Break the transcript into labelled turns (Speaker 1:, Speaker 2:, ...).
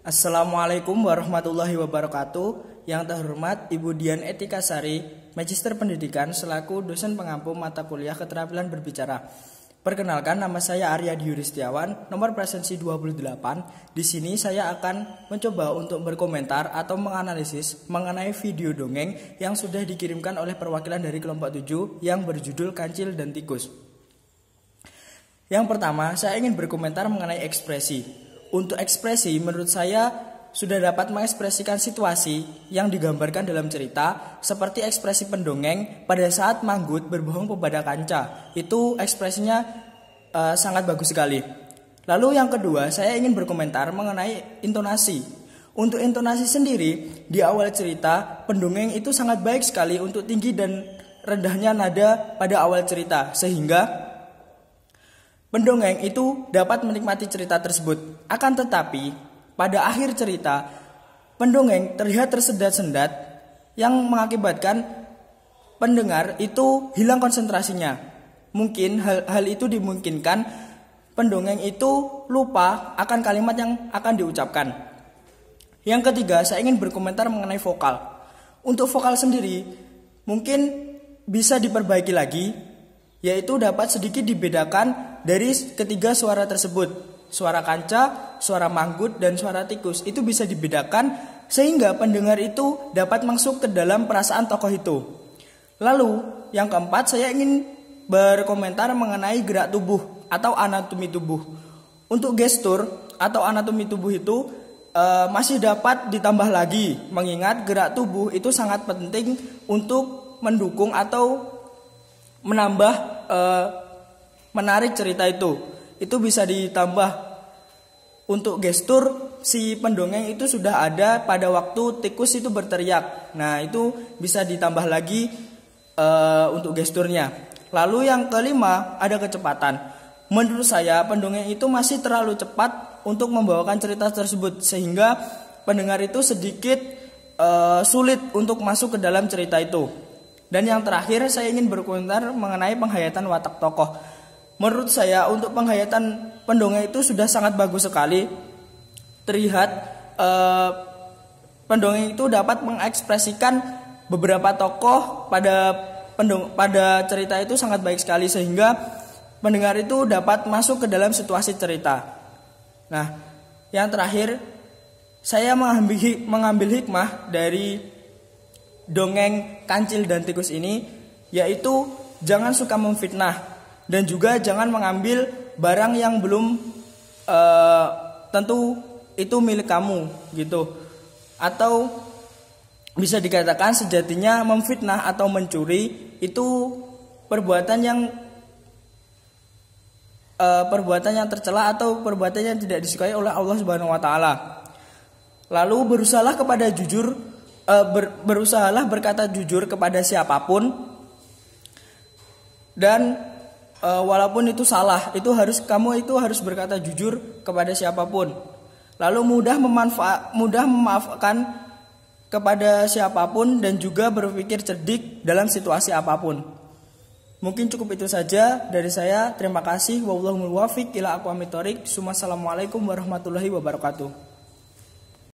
Speaker 1: Assalamualaikum warahmatullahi wabarakatuh. Yang terhormat Ibu Dian Etika Sari, Magister Pendidikan selaku dosen pengampu mata kuliah keterampilan berbicara. Perkenalkan, nama saya Aryadi Yuristiawan, nomor presensi 28. Di sini saya akan mencoba untuk berkomentar atau menganalisis mengenai video dongeng yang sudah dikirimkan oleh perwakilan dari kelompok 7 yang berjudul Kancil dan Tikus. Yang pertama, saya ingin berkomentar mengenai ekspresi. Untuk ekspresi, menurut saya sudah dapat mengekspresikan situasi yang digambarkan dalam cerita, seperti ekspresi pendongeng pada saat Manggut berbohong kepada Kanca. Itu ekspresinya sangat bagus sekali. Lalu yang kedua, saya ingin berkomentar mengenai intonasi. Untuk intonasi sendiri, di awal cerita, pendongeng itu sangat baik sekali untuk tinggi dan rendahnya nada pada awal cerita, sehingga pendongeng itu dapat menikmati cerita tersebut. Akan tetapi, pada akhir cerita, pendongeng terlihat tersendat-sendat yang mengakibatkan pendengar itu hilang konsentrasinya. Mungkin hal itu dimungkinkan pendongeng itu lupa akan kalimat yang akan diucapkan. Yang ketiga, saya ingin berkomentar mengenai vokal. Untuk vokal sendiri, mungkin bisa diperbaiki lagi, yaitu dapat sedikit dibedakan dari ketiga suara tersebut. Suara Kanca, suara Manggut, dan suara Tikus. Itu bisa dibedakan sehingga pendengar itu dapat masuk ke dalam perasaan tokoh itu. Lalu yang keempat, saya ingin berkomentar mengenai gerak tubuh atau anatomi tubuh. Untuk gestur atau anatomi tubuh itu masih dapat ditambah lagi, mengingat gerak tubuh itu sangat penting untuk mendukung atau menambah menarik cerita itu bisa ditambah. Untuk gestur, si pendongeng itu sudah ada pada waktu tikus itu berteriak. Nah, itu bisa ditambah lagi untuk gesturnya. Lalu yang kelima, ada kecepatan. Menurut saya pendongeng itu masih terlalu cepat untuk membawakan cerita tersebut, sehingga pendengar itu sedikit sulit untuk masuk ke dalam cerita itu. Dan yang terakhir, saya ingin berkomentar mengenai penghayatan watak tokoh. Menurut saya, untuk penghayatan pendongeng itu sudah sangat bagus sekali. Terlihat pendongeng itu dapat mengekspresikan beberapa tokoh pada cerita itu sangat baik sekali, sehingga pendengar itu dapat masuk ke dalam situasi cerita. Nah, yang terakhir, saya mengambil hikmah dari dongeng Kancil dan Tikus ini, yaitu jangan suka memfitnah dan juga jangan mengambil barang yang belum tentu itu milik kamu gitu. Atau bisa dikatakan sejatinya memfitnah atau mencuri itu perbuatan yang tercela atau perbuatan yang tidak disukai oleh Allah Subhanahu wa taala. Lalu berusahalah berkata jujur kepada siapapun, dan walaupun itu salah, kamu harus berkata jujur kepada siapapun. Lalu mudah memaafkan kepada siapapun dan juga berpikir cerdik dalam situasi apapun. Mungkin cukup itu saja dari saya. Terima kasih. Wallahul muwaffiq ila aqwamit thoriq. Assalamualaikum warahmatullahi wabarakatuh.